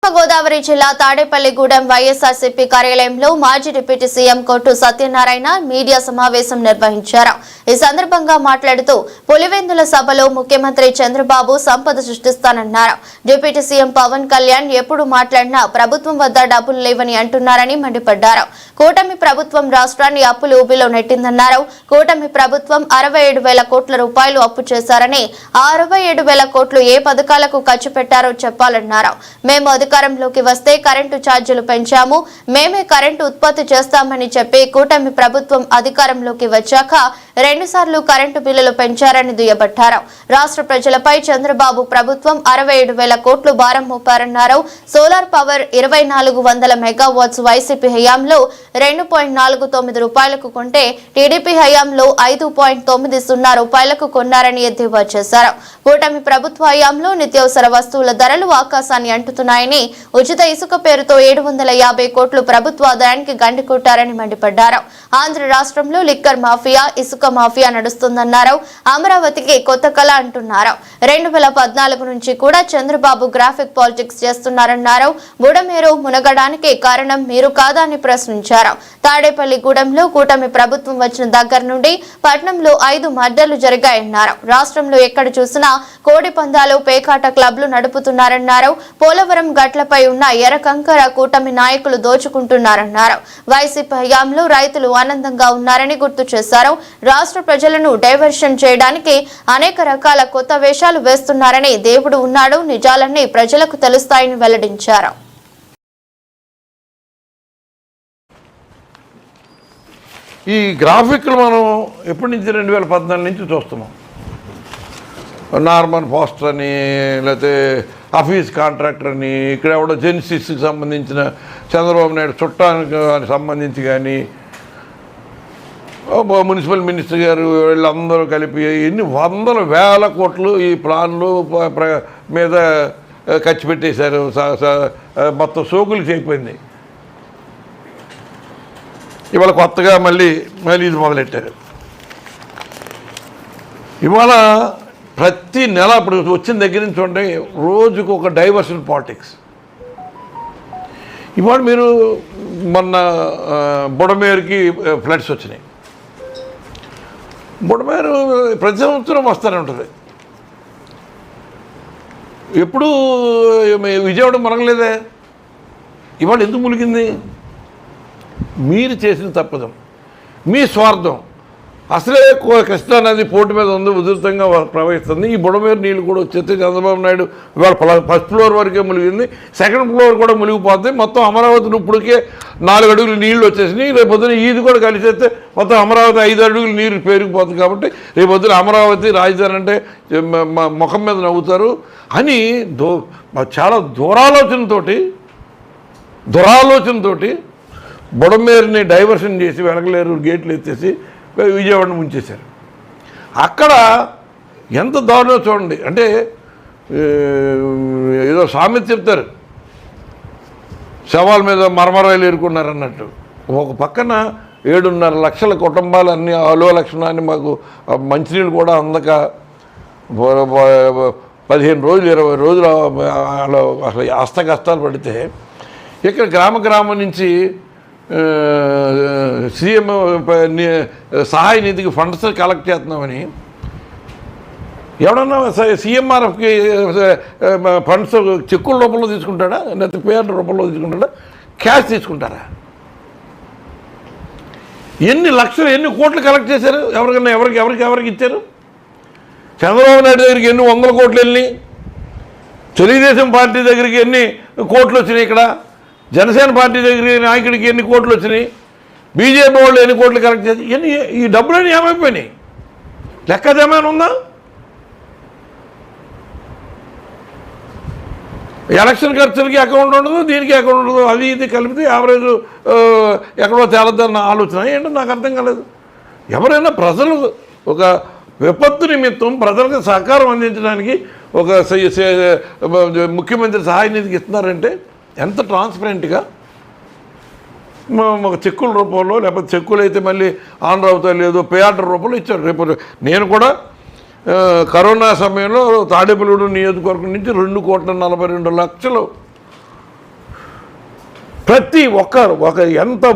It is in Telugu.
గోదావరి జిల్లా తాడేపల్లిగూడెం వైఎస్ఆర్సీపీ కార్యాలయంలో మాజీ డిప్యూటీ సీఎం కొట్టు సత్యనారాయణ మీడియా సమావేశం నిర్వహించారు. ఈ సందర్భంగా మాట్లాడుతూ పులివెందుల సభలో ముఖ్యమంత్రి చంద్రబాబు సంపద సృష్టిస్తానన్నారు. డిప్యూటీ సీఎం పవన్ కళ్యాణ్ ఎప్పుడు మాట్లాడినా ప్రభుత్వం వద్ద డబ్బులు లేవని అంటున్నారని మండిపడ్డారు. కూటమి ప్రభుత్వం రాష్ట్రాన్ని అప్పుల ఊబిలో నెట్టిందన్నారు. కూటమి ప్రభుత్వం 67,000 కోట్ల రూపాయలు అప్పు చేశారని ఆ 67,000 కోట్లు ఏ పథకాలకు ఖర్చు పెట్టారో చెప్పాలన్నారు. మేము అధికారంలోకి వస్తే కరెంటు ఛార్జీలు పెంచాము, మేమే కరెంటు ఉత్పత్తి చేస్తామని చెప్పి కూటమి ప్రభుత్వం అధికారంలోకి వచ్చాక 2 సార్లు కరెంటు బిల్లులు పెంచారని దుయ్యబట్టారు. రాష్ట్ర ప్రజలపై చంద్రబాబు ప్రభుత్వం 67,000 కోట్లు భారం మోపారన్నారు. సోలార్ పవర్ 2400 మెగావాట్స్ వైసీపీ హయాంలో 2.49 రూపాయలకు కొంటే టీడీపీ హయాంలో 5.90 రూపాయలకు కొన్నారని ఎద్దేవా చేశారు. కూటమి ప్రభుత్వ హయాంలో నిత్యావసర వస్తువుల ధరలు ఆకాశాన్ని అంటుతున్నాయని, ఉచిత ఇసుక పేరుతో 750 కోట్లు ప్రభుత్వ ఆదాయానికి గండి కొట్టారని మండిపడ్డారు. ఆంధ్ర రాష్ట్రంలో లిక్కర్ మాఫియా, ఇసుక మాఫియా నడుస్తుందన్నారు. అమరావతికి కొత్త కళ అంటున్నారు. 2014 నుంచి కూడా చంద్రబాబు గ్రాఫిక్ పాలిటిక్స్ చేస్తున్నారన్నారు. బుడమేరు మునగడానికి కారణం మీరు కాదా అని ప్రశ్నించారు. తాడేపల్లిగూడెంలో కూటమి ప్రభుత్వం వచ్చిన దగ్గర నుండి పట్నంలో 5 మర్డర్లు జరిగాయన్నారు. రాష్ట్రంలో ఎక్కడ చూసినా కోడి పందాలు, పేకాట క్లబ్లు నడుపుతున్నారన్నారు. పోలవరం గట్లపై ఉన్న ఎర్రకంకర కూటమి నాయకులు దోచుకుంటున్నారన్నారు. వైసీపీ హయాంలో రైతులు ఆనందంగా ఉన్నారని గుర్తు చేశారు. రాష్ట్ర ప్రజలను డైవర్షన్ చేయడానికి అనేక రకాల కొత్త వేషాలు వేస్తున్నారని, దేవుడు ఉన్నాడు, నిజాలన్నీ ప్రజలకు తెలుస్తాయని వెల్లడించారు. ఈ గ్రాఫిక్లు మనం ఎప్పటి నుంచి 2014 నుంచి చూస్తున్నాం. నార్మన్ ఫాస్టర్ అని, లేకపోతే ఆఫీస్ కాంట్రాక్టర్ అని, ఇక్కడ ఎవడో జెన్సిస్కి సంబంధించిన చంద్రబాబు నాయుడు చుట్టానికి సంబంధించి కానీ, మున్సిపల్ మినిస్టర్ గారు వీళ్ళందరూ కలిపి ఎన్ని వందల వేల కోట్లు ఈ ప్లాన్లు మీద ఖర్చు పెట్టేశారు. మొత్తం సోకులు చేయిపోయింది. ఇవాళ కొత్తగా మళ్ళీ ఇది మొదలెట్టారు. ఇవాళ ప్రతి నెల ఇప్పుడు వచ్చిన దగ్గర నుంచి ఉంటే రోజుకు ఒక డైవర్షన్ పాలిటిక్స్. ఇవాళ మీరు మొన్న బుడమేరుకి ఫ్లడ్స్ వచ్చినాయి. బుడమేరు ప్రతి సంవత్సరం వస్తూనే ఉంటుంది. ఎప్పుడు విజయవాడ మునగలేదే, ఇవాళ ఎందుకు మునిగింది? మీరు చేసిన తప్పదం, మీ స్వార్థం. అసలే కృష్ణానది పోటీ మీద ఉంది, ఉధృతంగా ప్రవహిస్తుంది. ఈ బుడమేరు నీళ్ళు కూడా వచ్చేస్తే చంద్రబాబు నాయుడు ఇవాళ ఫస్ట్ ఫ్లోర్ వరకే మునిగింది, సెకండ్ ఫ్లోర్ కూడా మునిగిపోతుంది. మొత్తం అమరావతిని ఇప్పటికే 4 అడుగులు నీళ్లు వచ్చేసినాయి. రేపొద్దున ఇది కూడా కలిసేస్తే మొత్తం అమరావతి 5 అడుగులు నీరు పెరిగిపోతుంది. కాబట్టి రేపొద్దున అమరావతి రాజధాని అంటే ముఖం మీద నవ్వుతారు అని చాలా దురాలోచనతోటి బుడమేరుని డైవర్షన్ చేసి వెనకలేరు గేట్లు ఎత్తేసి విజయవాడను ముంచేశారు. అక్కడ ఎంత దారుణో చూడండి. అంటే ఏదో సామెత చెప్తారు, శవాల మీద మరమరాయిలు ఏరుకున్నారన్నట్టు. ఒక పక్కన 7.5 లక్షల కుటుంబాలన్నీ ఆలో లక్షణాన్ని మాకు మంచినీళ్ళు కూడా అందక 15 రోజులు 20 రోజులు అసలు అస్తకష్టాలు పడితే, ఇక్కడ గ్రామం నుంచి సీఎం సహాయ నిధికి ఫండ్స్ కలెక్ట్ చేస్తున్నామని ఎవడన్నా సీఎంఆర్ఎఫ్కి ఫండ్స్ చెక్కుల రూపంలో తీసుకుంటాడా, లేకపోతే పేర్ల రూపంలో తీసుకుంటాడా, క్యాష్ తీసుకుంటారా? ఎన్ని లక్షలు ఎన్ని కోట్లు కలెక్ట్ చేశారు? ఎవరికన్నా ఎవరికి ఇచ్చారు? చంద్రబాబు నాయుడు దగ్గరికి ఎన్ని 100 కోట్లు వెళ్ళి, తెలుగుదేశం పార్టీ దగ్గరికి ఎన్ని కోట్లు వచ్చినాయి, ఇక్కడ జనసేన పార్టీ దగ్గర నాయకుడికి ఎన్ని కోట్లు వచ్చినాయి, బీజేపీ వాళ్ళు ఎన్ని కోట్లు కలెక్ట్ చేసి ఈ డబ్బులన్నీ ఏమైపోయినాయి? లెక్క ఏమైనా ఉందా? ఎలక్షన్ ఖర్చులకి అకౌంట్ ఉండదు, దీనికి అకౌంట్ ఉండదు. అది ఇది కలిపితే యావరేజ్ ఎక్కడో తేలద్దన్న ఆలోచన ఏంటో నాకు అర్థం కాలేదు. ఎవరైనా ప్రజలు ఒక విపత్తు నిమిత్తం ప్రజలకు సహకారం అందించడానికి ఒక ముఖ్యమంత్రి సహాయ నిధికి ఇస్తున్నారంటే ఎంత ట్రాన్స్పరెంట్గా ఒక చెక్కుల రూపంలో, లేకపోతే చెక్కులు అయితే మళ్ళీ ఆన్ అవుతా లేదో పే ఆర్డర్ రూపంలో ఇచ్చారు. రేపు నేను కూడా కరోనా సమయంలో తాడేపల్లిగూడెం నియోజకవర్గం నుంచి 2,42,00,000 ప్రతి ఒక్కరు ఎంత